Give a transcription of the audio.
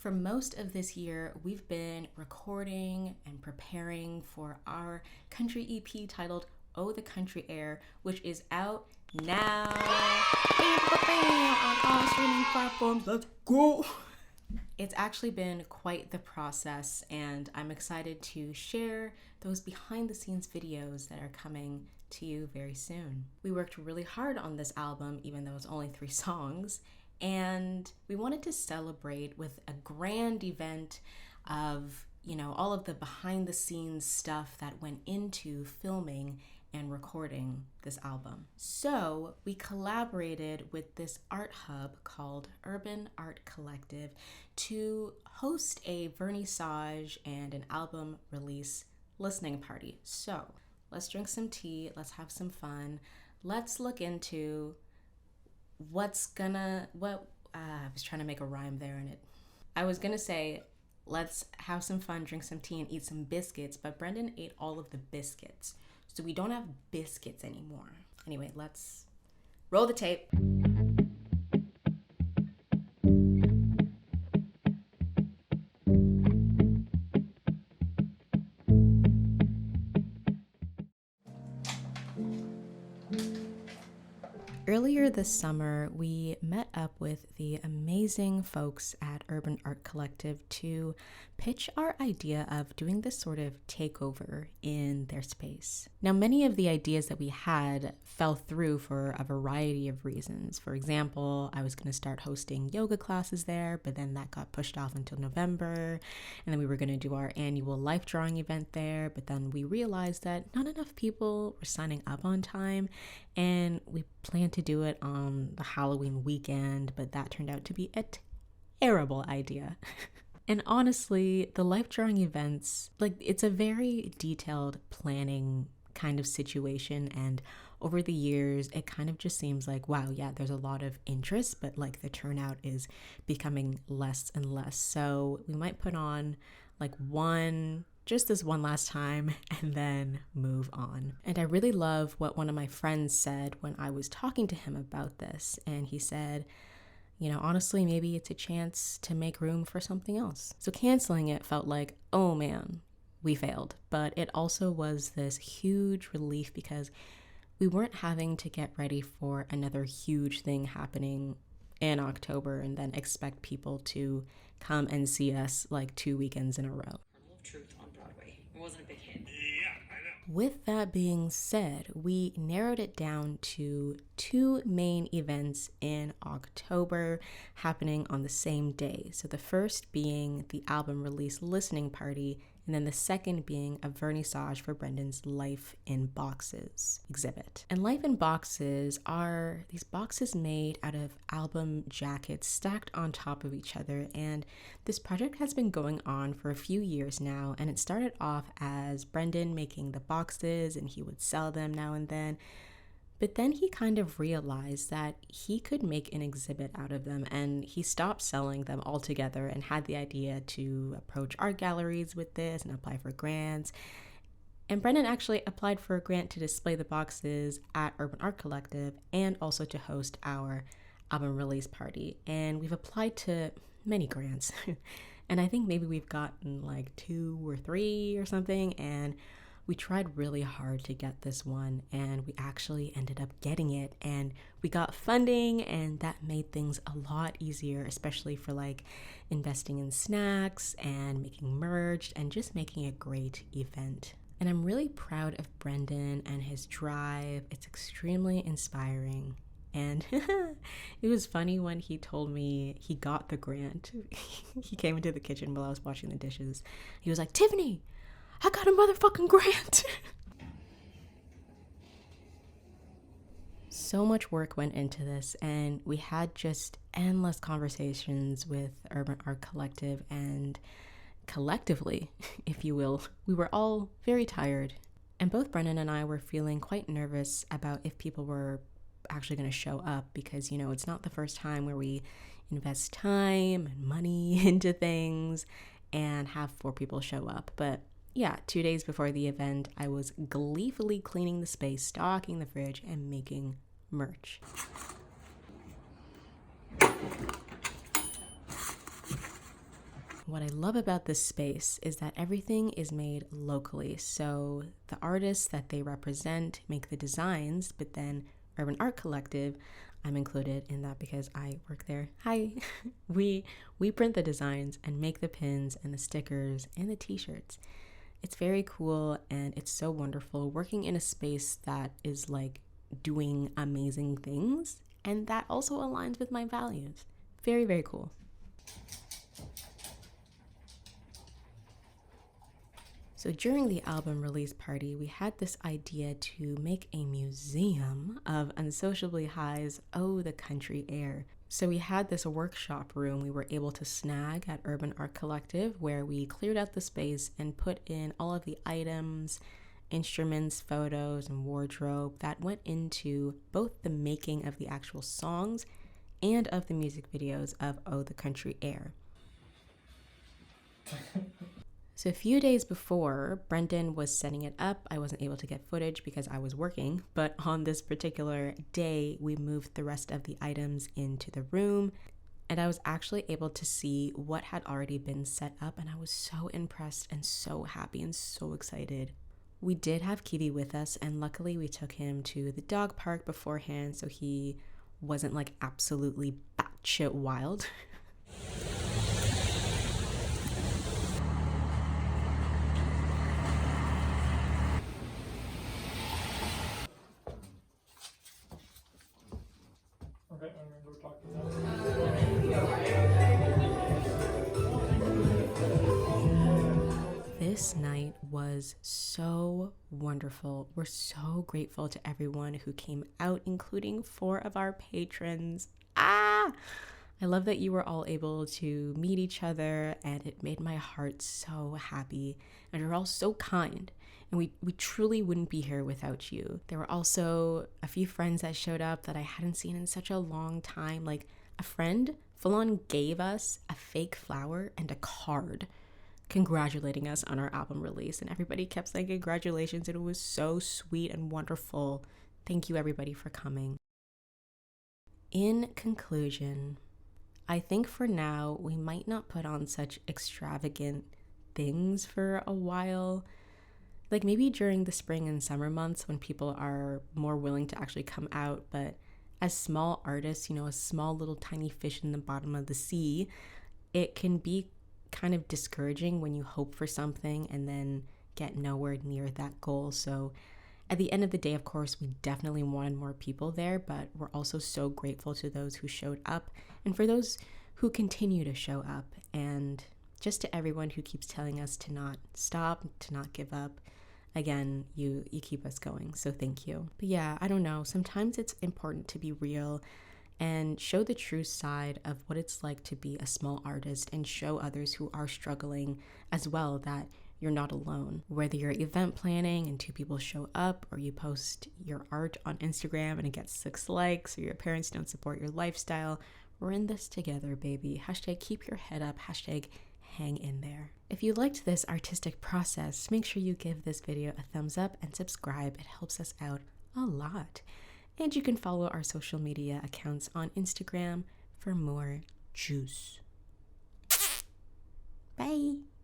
For most of this year, we've been recording and preparing for our country EP titled Oh the Country Air, which is out now on all streaming platforms. Let's go! It's actually been quite the process, and I'm excited to share those behind the scenes videos that are coming to you very soon. We worked really hard on this album, even though it's only 3 songs, and we wanted to celebrate with a grand event of, all of the behind the scenes stuff that went into filming and recording this album. So we collaborated with this art hub called Urban Art Collective to host a vernissage and an album release listening party. So let's drink some tea, let's have some fun, let's look into I was trying to make a rhyme there and I was gonna say, let's have some fun, drink some tea, and eat some biscuits, but Brendan ate all of the biscuits. So we don't have biscuits anymore. Anyway, let's roll the tape. Earlier this summer, we met up with the amazing folks at Urban Art Collective to pitch our idea of doing this sort of takeover in their space. Now, many of the ideas that we had fell through for a variety of reasons. For example, I was going to start hosting yoga classes there, but then that got pushed off until November. And then we were going to do our annual life drawing event there, but then we realized that not enough people were signing up on time, and we planned to do it on the Halloween weekend, but that turned out to be a terrible idea. And honestly, the life drawing events, it's a very detailed planning kind of situation, and over the years, it kind of just seems like, wow, yeah, there's a lot of interest, but the turnout is becoming less and less. So we might put on just this one last time and then move on. And I really love what one of my friends said when I was talking to him about this. And he said, honestly, maybe it's a chance to make room for something else. So canceling it felt like, oh man, we failed. But it also was this huge relief because we weren't having to get ready for another huge thing happening in October and then expect people to come and see us 2 weekends in a row. Truth on Broadway. It wasn't a big hit. Yeah, I know. With that being said, we narrowed it down to 2 main events in October happening on the same day. So the first being the album release listening party, and then the second being a vernissage for Brendan's Life in Boxes exhibit. And Life in Boxes are these boxes made out of album jackets stacked on top of each other. And this project has been going on for a few years now, and it started off as Brendan making the boxes and he would sell them now and then. But then he kind of realized that he could make an exhibit out of them, and he stopped selling them altogether and had the idea to approach art galleries with this and apply for grants. And Brendan actually applied for a grant to display the boxes at Urban Art Collective and also to host our album release party. And we've applied to many grants. And I think maybe we've gotten 2 or 3 or something, and we tried really hard to get this one, and we actually ended up getting it, and we got funding, and that made things a lot easier, especially for investing in snacks and making merch and just making a great event. And I'm really proud of Brendan and his drive. It's extremely inspiring. And it was funny when he told me he got the grant. He came into the kitchen while I was washing the dishes. He was like, "Tiffany, I got a motherfucking grant." So much work went into this, and we had just endless conversations with Urban Art Collective, and collectively, if you will, we were all very tired. And both Brendan and I were feeling quite nervous about if people were actually going to show up, because, it's not the first time where we invest time and money into things and have 4 people show up. But yeah, 2 days before the event, I was gleefully cleaning the space, stocking the fridge, and making merch. What I love about this space is that everything is made locally. So the artists that they represent make the designs, but then Urban Art Collective, I'm included in that because I work there. Hi. we print the designs and make the pins and the stickers and the t-shirts. It's very cool and it's so wonderful working in a space that is like doing amazing things and that also aligns with my values. Very, very cool. So during the album release party, we had this idea to make a museum of Unsociably High's Oh, the Country Air. So we had this workshop room we were able to snag at Urban Art Collective where we cleared out the space and put in all of the items, instruments, photos, and wardrobe that went into both the making of the actual songs and of the music videos of Oh, the Country Air. So a few days before Brendan was setting it up, I wasn't able to get footage because I was working, but on this particular day, we moved the rest of the items into the room, and I was actually able to see what had already been set up, and I was so impressed and so happy and so excited. We did have Kiwi with us, and luckily we took him to the dog park beforehand, so he wasn't like absolutely batshit wild. Okay, I remember talking about This night was so wonderful. We're so grateful to everyone who came out, including 4 of our patrons. I love that you were all able to meet each other, and it made my heart so happy. And you're all so kind. And we truly wouldn't be here without you. There were also a few friends that showed up that I hadn't seen in such a long time. Like a friend full on gave us a fake flower and a card congratulating us on our album release. And everybody kept saying congratulations. And it was so sweet and wonderful. Thank you everybody for coming. In conclusion, I think for now we might not put on such extravagant things for a while. Like maybe during the spring and summer months when people are more willing to actually come out, but as small artists, a small little tiny fish in the bottom of the sea, it can be kind of discouraging when you hope for something and then get nowhere near that goal. So at the end of the day, of course, we definitely wanted more people there, but we're also so grateful to those who showed up and for those who continue to show up, and just to everyone who keeps telling us to not stop, to not give up. Again, you keep us going, so thank you. But yeah, I don't know, sometimes it's important to be real and show the true side of what it's like to be a small artist and show others who are struggling as well that you're not alone. Whether you're event planning and 2 people show up, or you post your art on Instagram and it gets 6 likes, or your parents don't support your lifestyle, we're in this together, baby. Hashtag keep your head up, hashtag hang in there. If you liked this artistic process, make sure you give this video a thumbs up and subscribe. It helps us out a lot. And you can follow our social media accounts on Instagram for more juice. Bye.